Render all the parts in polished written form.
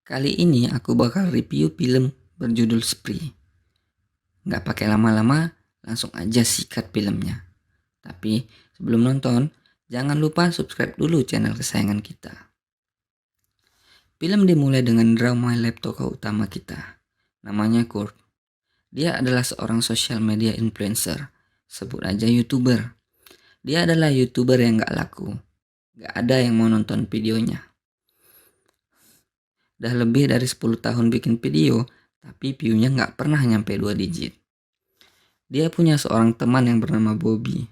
Kali ini aku bakal review film berjudul Spree. Nggak pakai lama-lama, langsung aja sikat filmnya. Tapi sebelum nonton, jangan lupa subscribe dulu channel kesayangan kita. Film dimulai dengan drama lab tokoh utama kita. Namanya Kurt. Dia adalah seorang social media influencer. Sebut aja YouTuber. Dia adalah YouTuber yang nggak laku. Nggak ada yang mau nonton videonya. Dah lebih dari 10 tahun bikin video, tapi view-nya nggak pernah nyampe 2 digit. Dia punya seorang teman yang bernama Bobby.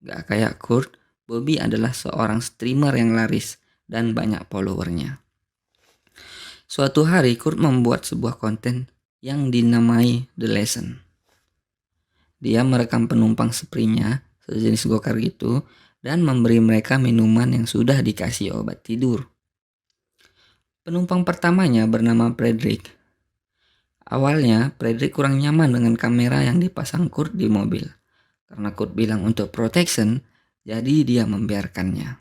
Gak kayak Kurt, Bobby adalah seorang streamer yang laris dan banyak followernya. Suatu hari Kurt membuat sebuah konten yang dinamai The Lesson. Dia merekam penumpang Spree-nya, sejenis gokar gitu, dan memberi mereka minuman yang sudah dikasih obat tidur. Penumpang pertamanya bernama Frederick. Awalnya, Frederick kurang nyaman dengan kamera yang dipasang Kurt di mobil. Karena Kurt bilang untuk protection, jadi dia membiarkannya.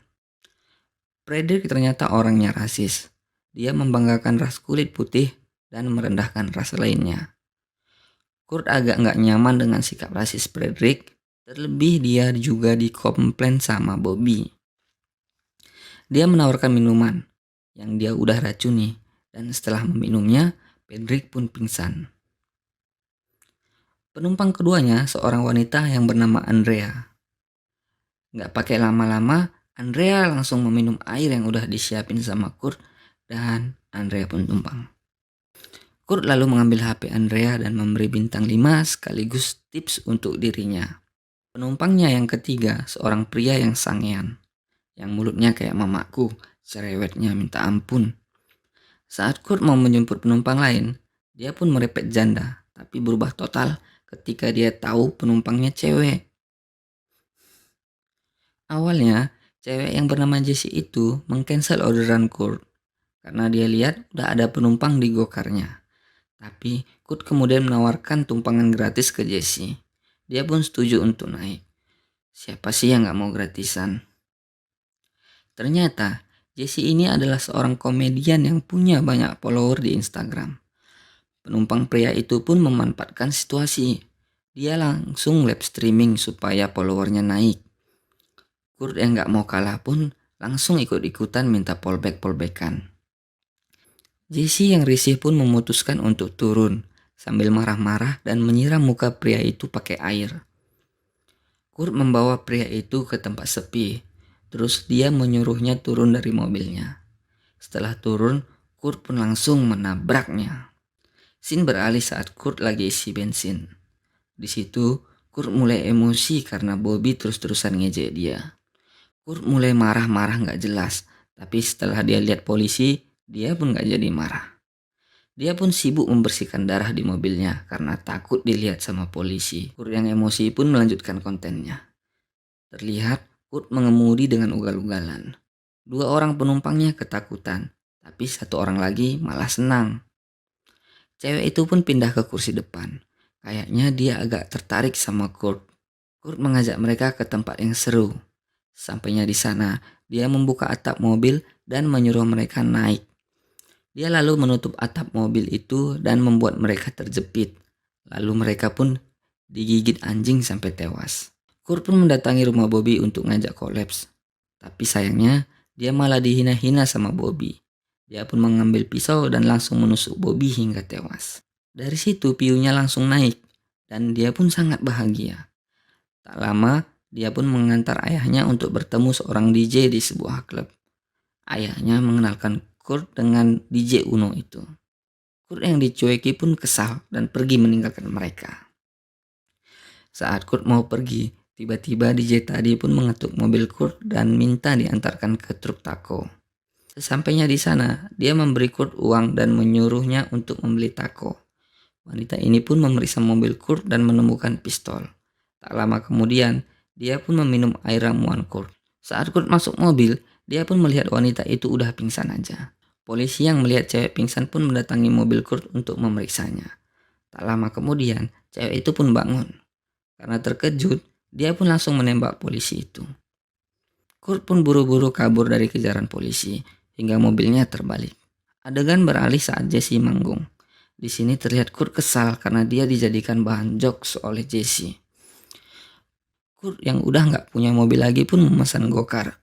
Frederick ternyata orangnya rasis. Dia membanggakan ras kulit putih dan merendahkan ras lainnya. Kurt agak nggak nyaman dengan sikap rasis Frederick, terlebih dia juga dikomplain sama Bobby. Dia menawarkan minuman yang dia udah racuni, dan setelah meminumnya, Frederick pun pingsan. Penumpang keduanya seorang wanita yang bernama Andrea. Nggak pakai lama-lama, Andrea langsung meminum air yang udah disiapin sama Kurt dan Andrea pun tumpang. Kurt lalu mengambil HP Andrea dan memberi bintang 5 sekaligus tips untuk dirinya. Penumpangnya yang ketiga, seorang pria yang sangean, yang mulutnya kayak mamaku, cerewetnya minta ampun. Saat Kurt mau menjemput penumpang lain, dia pun merepet janda, tapi berubah total ketika dia tahu penumpangnya cewek. Awalnya, cewek yang bernama Jessie itu mengcancel orderan Kurt karena dia lihat udah ada penumpang di gokarnya. Tapi Kurt kemudian menawarkan tumpangan gratis ke Jessie. Dia pun setuju untuk naik. Siapa sih yang gak mau gratisan? Ternyata Jessie ini adalah seorang komedian yang punya banyak follower di Instagram. Penumpang pria itu pun memanfaatkan situasi. Dia langsung live streaming supaya followernya naik. Kurt yang gak mau kalah pun langsung ikut-ikutan minta fallback-fallbackan. Jessie yang risih pun memutuskan untuk turun sambil marah-marah dan menyiram muka pria itu pakai air. Kurt membawa pria itu ke tempat sepi, terus dia menyuruhnya turun dari mobilnya. Setelah turun, Kurt pun langsung menabraknya. Scene beralih saat Kurt lagi isi bensin. Di situ, Kurt mulai emosi karena Bobby terus-terusan ngejek dia. Kurt mulai marah-marah gak jelas, tapi setelah dia lihat polisi, dia pun gak jadi marah. Dia pun sibuk membersihkan darah di mobilnya karena takut dilihat sama polisi. Kurt yang emosi pun melanjutkan kontennya. Terlihat Kurt mengemudi dengan ugal-ugalan. 2 orang penumpangnya ketakutan, tapi 1 orang lagi malah senang. Cewek itu pun pindah ke kursi depan. Kayaknya dia agak tertarik sama Kurt. Kurt mengajak mereka ke tempat yang seru. Sampainya di sana, dia membuka atap mobil dan menyuruh mereka naik. Dia lalu menutup atap mobil itu dan membuat mereka terjepit. Lalu mereka pun digigit anjing sampai tewas. Kurt pun mendatangi rumah Bobby untuk ngajak kolaps. Tapi sayangnya, dia malah dihina-hina sama Bobby. Dia pun mengambil pisau dan langsung menusuk Bobby hingga tewas. Dari situ view-nya langsung naik dan dia pun sangat bahagia. Tak lama, dia pun mengantar ayahnya untuk bertemu seorang DJ di sebuah klub. Ayahnya mengenalkan Kurt dengan DJ Uno itu. Kurt yang dicueki pun kesal dan pergi meninggalkan mereka. Saat Kurt mau pergi, tiba-tiba DJ tadi pun mengetuk mobil Kurt dan minta diantarkan ke truk taco. Sesampainya di sana, dia memberi Kurt uang dan menyuruhnya untuk membeli taco. Wanita ini pun memeriksa mobil Kurt dan menemukan pistol. Tak lama kemudian, dia pun meminum air ramuan Kurt. Saat Kurt masuk mobil, dia pun melihat wanita itu udah pingsan aja. Polisi yang melihat cewek pingsan pun mendatangi mobil Kurt untuk memeriksanya. Tak lama kemudian, cewek itu pun bangun. Karena terkejut, dia pun langsung menembak polisi itu. Kurt pun buru-buru kabur dari kejaran polisi hingga mobilnya terbalik. Adegan beralih saat Jesse manggung. Di sini terlihat Kurt kesal karena dia dijadikan bahan jokes oleh Jesse. Kurt yang udah nggak punya mobil lagi pun memesan gokar.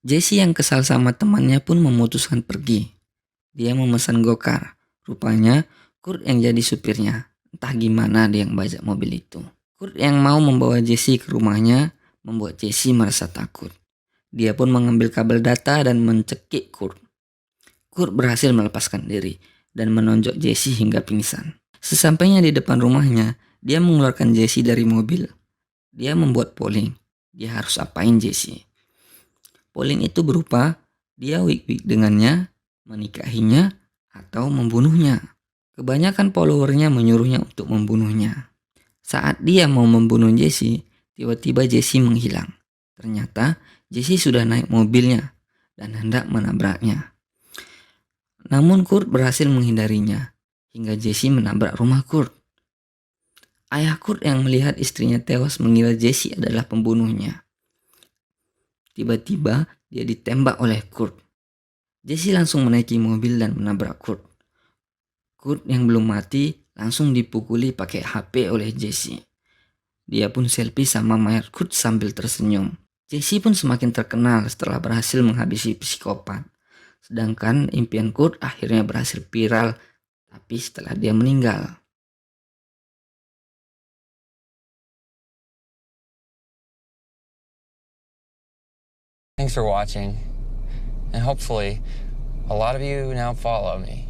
Jesse yang kesal sama temannya pun memutuskan pergi. Dia memesan gokar. Rupanya Kurt yang jadi supirnya. Entah gimana dia yang bajak mobil itu. Kurt yang mau membawa Jesse ke rumahnya membuat Jesse merasa takut. Dia pun mengambil kabel data dan mencekik Kurt. Kurt berhasil melepaskan diri dan menonjok Jesse hingga pingsan. Sesampainya di depan rumahnya, dia mengeluarkan Jesse dari mobil. Dia membuat polling. Dia harus apain Jesse? Polling itu berupa dia wik-wik dengannya, menikahinya, atau membunuhnya. Kebanyakan followernya menyuruhnya untuk membunuhnya. Saat dia mau membunuh Jesse, tiba-tiba Jesse menghilang. Ternyata Jesse sudah naik mobilnya dan hendak menabraknya. Namun Kurt berhasil menghindarinya hingga Jesse menabrak rumah Kurt. Ayah Kurt yang melihat istrinya tewas mengira Jesse adalah pembunuhnya. Tiba-tiba dia ditembak oleh Kurt. Jesse langsung menaiki mobil dan menabrak Kurt. Kurt yang belum mati langsung dipukuli pakai HP oleh Jesse. Dia pun selfie sama mayat Kurt sambil tersenyum. Jesse pun semakin terkenal setelah berhasil menghabisi psikopat. Sedangkan impian Kurt akhirnya berhasil viral, tapi setelah dia meninggal. Thanks for watching, and hopefully a lot of you now follow me.